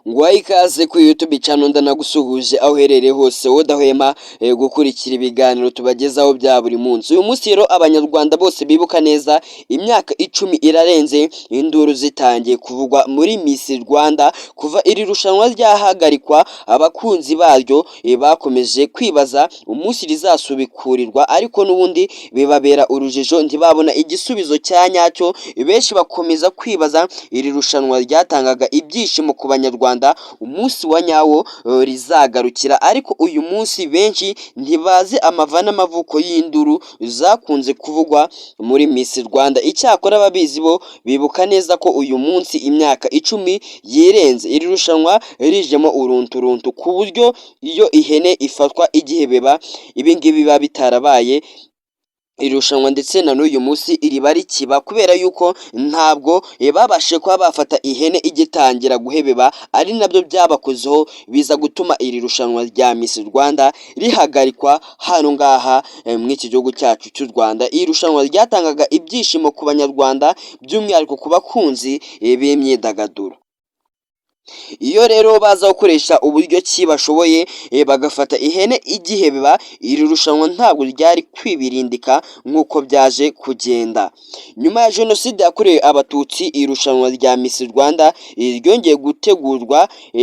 Ngwaye ikaze kuri YouTube channel ndanagusuhuje aho uherereye hose wodahwema gukurikira ibiganiro tubagezaho bya buri munsi. Uyu munsi rero abanyarwanda bose bibuka neza imyaka 10 irarenze induru zitangiye kuvugwa muri Miss Rwanda kuva iri rushanwa ryahagarikwa. Abakunzi baryo bakomeje kwibaza umunsi rizasubikurirwa, ariko n'ubundi bibabera urujijo ntibabona igisubizo cya nyacyo. Benshi bakomeza kwibaza iri rushanwa ryatangaga ibyishimo ku banyarwanda umunsi wa nyawo rizagarukira, ariko uyu munsi benshi ntibazi amava n'amavuko y'induru zakunze kuvugwa muri Miss Rwanda. Icyakora ababizi bo bibuka neza ko uyu munsi imyaka 10 yirenze iri rushanwa rijemo urunturuntu, ku buryo iyo ihene ifatwa igihe beba ibingibi biba bitarabaye irushanwa ndetse na n'uyu munsi riba rikiba, kubera yuko ntabwo babashe kuba bafata ihene igitangira guhebeba, ari nabyo byabakozeho biza gutuma iri rushanwa rya Miss Rwanda rihagarikwa hano ngaha mw'iki gihugu cyacu cy'u Rwanda. Iri rushanwa ryatangaga ibyishimo ku banyarwanda, by'umwihariko ku bakunzi b'imyidagaduro. Iyo rero baza gukoresha uburyo ki bashoboye bagafata ihene igihebeba, iri rushanwa ntabwo ryari kwibirindika nk'uko byaje kugenda. Nyuma ya jenoside yakorewe abatutsi, irushanwa rya Miss Rwanda ryongeye gutegurwa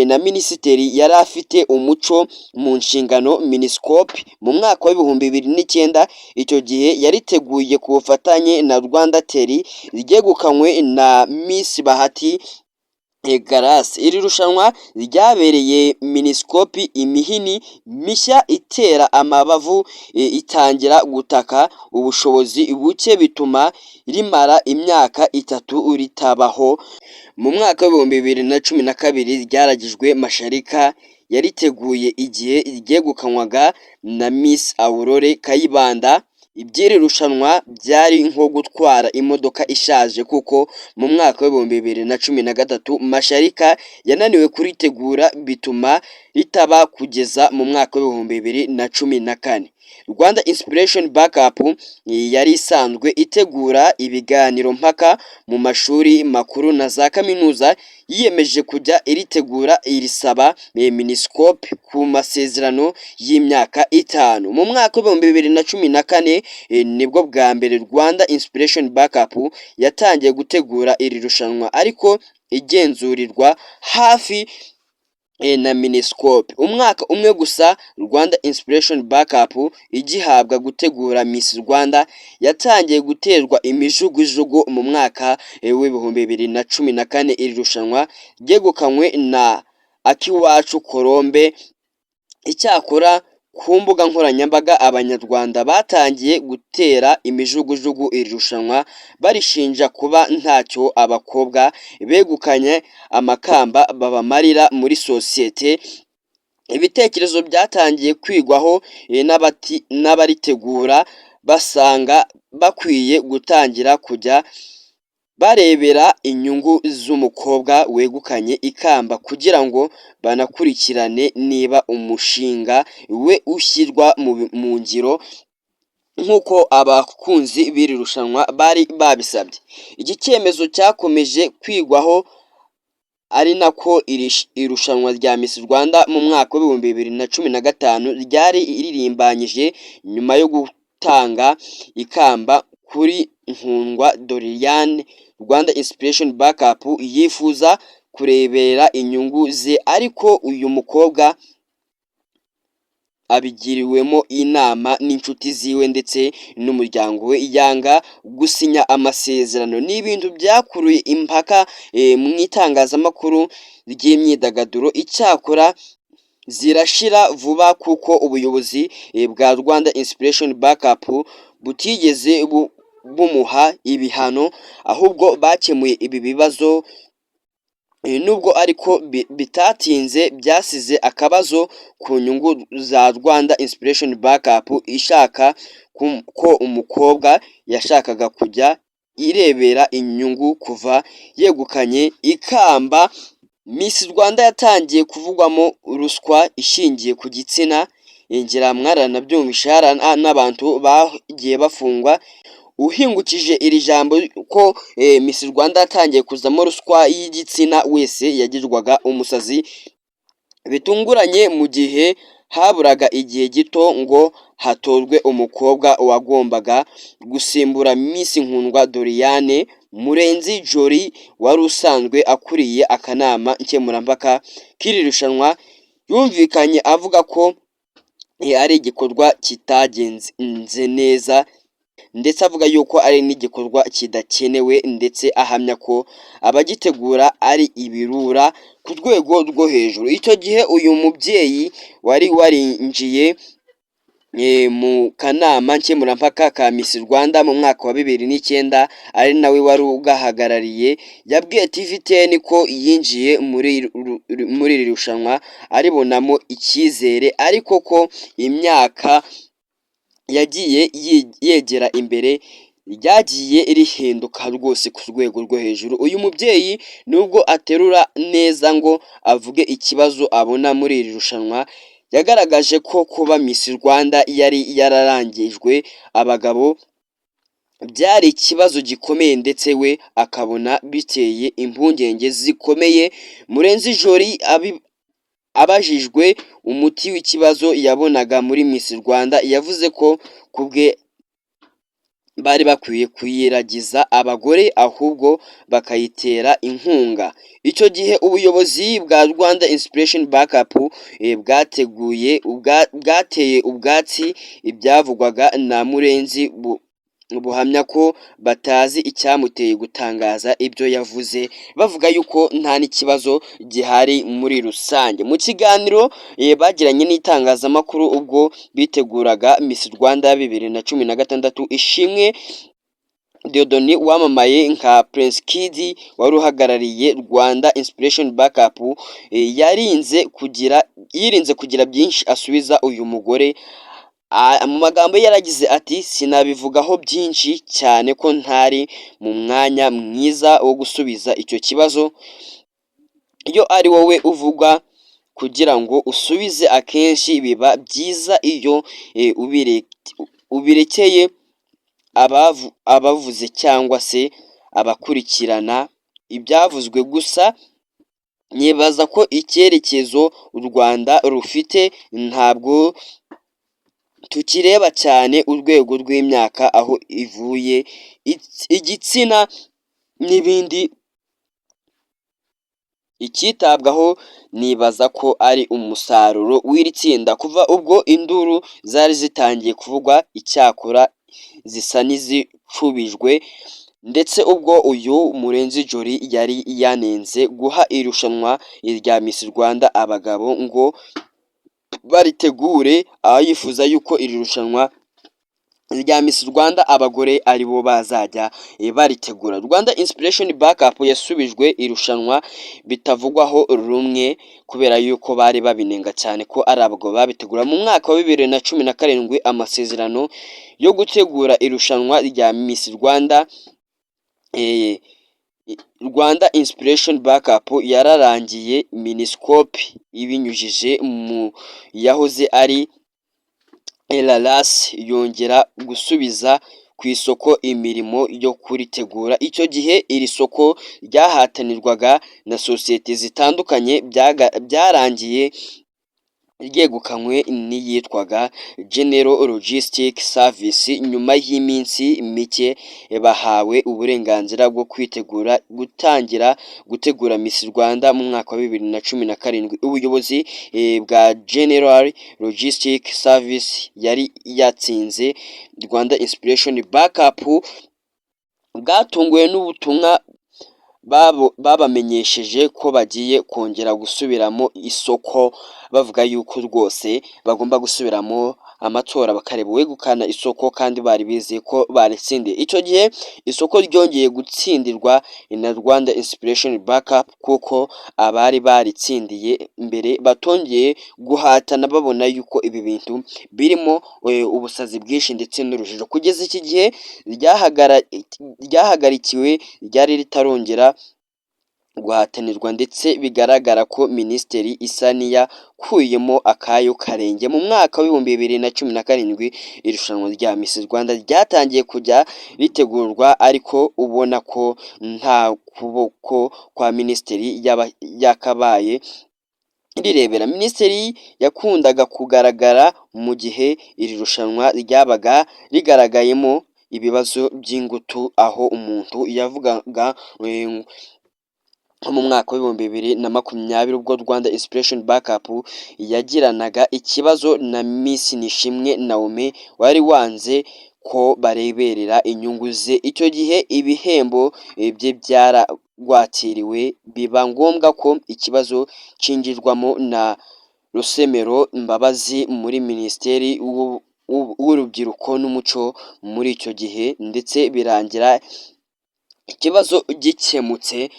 na minisiteri yari afite umuco mu nshingano Miniscope mu mwaka wa 2009. icyo gihe yariteguye ku bufatanye na Rwanda Teri, ryegukanywe na Miss Bahati Grace. Iri rushanwa ryabereye Miniscope imihini mishya itera amabavu itangira gutaka ubushobozi buke, bituma rimara imyaka 3 ritabaho. Mu mwaka wa 2012 ryaragijwe Masharika yariteguye igihe ryegukanywaga na Miss Aurore Kayibanda. Iby'iri rushanwa byari nko gutwara imodoka ishaje, kuko mu mwaka wa 2013 Masharika yananiwe kuritegura, bituma ritaba kugeza mu mwaka wa 2014. Rwanda Inspiration Backup yari isanzwe itegura ibiganiro mpaka mu mashuri makuru na za kaminuza, yiyemeje kujya iritegura irisaba Miniscope ku masezerano y'imyaka 5. Mu mwaka wa 2014 nibwo bwa mbere Rwanda Inspiration Backup yatangiye gutegura iri rushanwa, ariko igenzurirwa hafi na Miniscope. Umwaka umwe gusa Rwanda Inspiration Backup igihabwa gutegura Miss Rwanda, yatangiye guterwa imijugujugu mu mwaka wa 2014. iri rushanwa ryegukanywe na Akiwacu Colombe. Icyakora ku mbuga nkoranyambaga abanyarwanda batangiye gutera imijugujugu iri rushanwa, barishinja kuba ntacyo abakobwa begukanye amakamba babamarira muri sosiyete. Ibitekerezo byatangiye kwigwaho n'abaritegura, basanga bakwiye gutangira kujya barebera inyungu z'umukobwa wegukanye ikamba, kugira ngo banakurikirane niba umushinga we ushyirwa mu ngiro nk'uko abakunzi b'iri rushanwa bari babisabye. Iki cyemezo cyakomeje kwigwaho, ari nako irushanwa rya Miss Rwanda mu mwaka wa 2015 ryari iririmbanyije nyuma yo gutanga ikamba kuri Nkundwa Doriane. Rwanda Inspiration Backup yifuza kurebera inyungu ze, ariko uyu mukobwa abigiriwemo inama n'inshuti ziwe ndetse n'umuryango we, yanga gusinya amasezerano. Ni ibintu byakuruye impaka mu itangazamakuru ry'imyidagaduro. Icyakora zirashira vuba, kuko ubuyobozi bwa Rwanda Inspiration Backup butigeze bumuha ibihano, ahubwo bakemuye ibi bibazo. Nubwo ariko bitatinze, byasize akabazo ku nyungu za Rwanda Inspiration Backup ishaka ko umukobwa yashakaga kujya irebera inyungu kuva yegukanye ikamba. Miss Rwanda yatangiye kuvugwamo ruswa ishingiye ku gitsina, ngira mwaranabyumvisha n'abantu bagiye bafungwa. uhingukije iri jambo ko Miss Rwanda yatangiye kuzamo ruswa y'igitsina wese yagirwaga umusazi bitunguranye mu gihe haburaga igihe gito ngo hatorwe umukobwa wagombaga gusimbura Miss Nkundwa Doriane. Murenzi Jolly wari usanzwe akuriye akanama nkemurampaka k'iri rushanwa yumvikanye avuga ko ari igikorwa kitagenze neza ndetse avuga yuko ari n'igikorwa kidakenewe ndetse ahamya ko abagitegura ari ibirura ku rwego rwo hejuru. Icyo gihe uyu mubyeyi wari warinjiye mu kanama nkemurampaka ka Miss Rwanda mu mwaka wa 2009 ari nawe wari ugahagarariye yabwiye TV10 ko yinjiye muri iri rushanwa aribonamo icyizere ariko ko imyaka yagiye yegera imbere ryagiye rihinduka rwose ku rwego rwo hejuru. Uyu mubyeyi nubwo aterura neza ngo avuge ikibazo abona muri iri rushanwa yagaragaje ko kuba Miss Rwanda yari yararangijwe abagabo byari ikibazo gikomeye ndetse we akabona biteye impungenge zikomeye. Murenzi Jolly abajijwe umuti w'ikibazo yabonaga muri Miss Rwanda yavuze ko kubwe bari bakwiye kuyiragiza abagore ahubwo bakayitera inkunga. Icyo gihe ubuyobozi bwa Rwanda Inspiration Backup bwateye ubwatsi ibyavugwaga na Murenzi buhamya ko batazi icyamuteye gutangaza ibyo yavuze bavuga yuko nta n'ikibazo gihari muri rusange. Mu kiganiro bagiranye n'itangazamakuru ubwo biteguraga Miss Rwanda 2016 Ishimwe Dieudonné wamamaye nka Prince Kid wari uhagarariye Rwanda Inspiration Backup yirinze kugira byinshi asubiza uyu mugore. Mu magambo yaragize ati sinabivugaho byinshi cyane ko ntari mu mwanya mwiza wo gusubiza icyo kibazo. Iyo ari wowe uvuga kugira ngo usubize akenshi biba byiza iyo ubirekeye abavuze cyangwa se abakurikirana ibyavuzwe. Gusa nyibaza ko icyerekezo u Rwanda rufite ntabwo tukireba cyane urwego rw'imyaka aho ivuye igitsina n'ibindi. Ikitabwaho nibaza ko ari umusaruro w'iri tsinda kuva ubwo induru zari zitangiye kuvugwa icyakora zisa n'izicubijwe ndetse ubwo uyu Murenzi Jolly yari yanenze guha irushanwa rya Miss Rwanda abagabo ngo baritegure aho yifuza yuko iri rushanwa rya Miss Rwanda abagore aribo bazajya baritegura. Rwanda Inspiration Backup yasubijwe irushanwa bitavugwaho rumwe kubera yuko bari babinenga cyane ko ari abagabo babitegura. Mu mwaka wa 2017 amasezerano yo gutegura irushanwa rya Miss Rwanda Rwanda Inspiration Backup yararangiye. Miniscope ibinyujije mu yahoze ari LRS yongera gusubiza ku isoko imirimo yo kuritegura. Icyo gihe iri soko ryahatanirwaga na sosiyete zitandukanye byarangiye ryegukanywe n'iyitwaga General Logistic Service. Nyuma y'iminsi mike bahawe uburenganzira bwo gutangira gutegura Miss Rwanda mu mwaka wa 2017. Ubuyobozi bwa General Logistic Service yari yatsinze Rwanda Inspiration Backup bwatunguwe n'ubutumwa babamenyesheje ko bagiye kongera gusubiramo isoko bavuga yuko rwose bagomba gusubiramo amatora bakareba uwegukana isoko kandi bari bizeye ko baritsindiye. Icyo gihe isoko ryongeye gutsindirwa na Rwanda Inspiration Backup kuko abari baritsindiye mbere batongeye guhatana babona yuko ibi bintu birimo ubusazi bwinshi ndetse n'urujijo. Kugeza iki gihe ryahagarikiwe ryari ritarongera guhatanirwa ndetse bigaragara ko Minisiteri isa n'iyakuyemo akayo karenge. Mu mwaka w'ibihumbi 2017 irushanwa rya Miss Rwanda ryatangiye kujya ritegurwa, ariko ubona ko nta kuboko kwa Minisiteri yakabaye rirebera. Minisiteri yakundaga kugaragara mu gihe iri rushanwa ryabaga rigaragayemo ibibazo by'ingutu, aho umuntu yavugaga nko mu mwaka w'ibihumbi 2020 ubwo Rwanda Inspiration Backup yagiranaga ikibazo na Miss Nishimwe Naomi wari wanze ko bareberera inyungu ze. Icyo gihe ibihembo bye byaragwatiriwe, biba ngombwa ko ikibazo cinjirwamo na Rusemero Mbabazi muri Minisiteri w'Urubyiruko n'Umuco muri icyo gihe, ndetse birangira ikibazo gikemutse,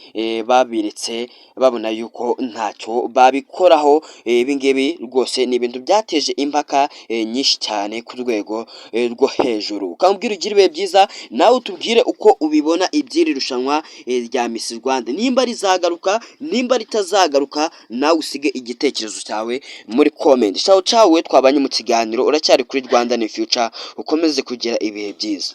babiretse babona yuko ntacyo babikoraho. Ibi ngibi rwose ni ibintu byateje impaka nyinshi cyane ku rwego rwo hejuru. Ukambwira ugira ibihe byiza, nawe utubwire uko ubibona iby'iri rushanwa rya Miss Rwanda, nimba rizagaruka, nimba ritazagaruka, nawe usige igitekerezo cyawe muri comment. Ciao ciao, we twabanye mu kiganiro, uracyari kuri Rwanda New Future, ukomeze kugira ibihe byiza.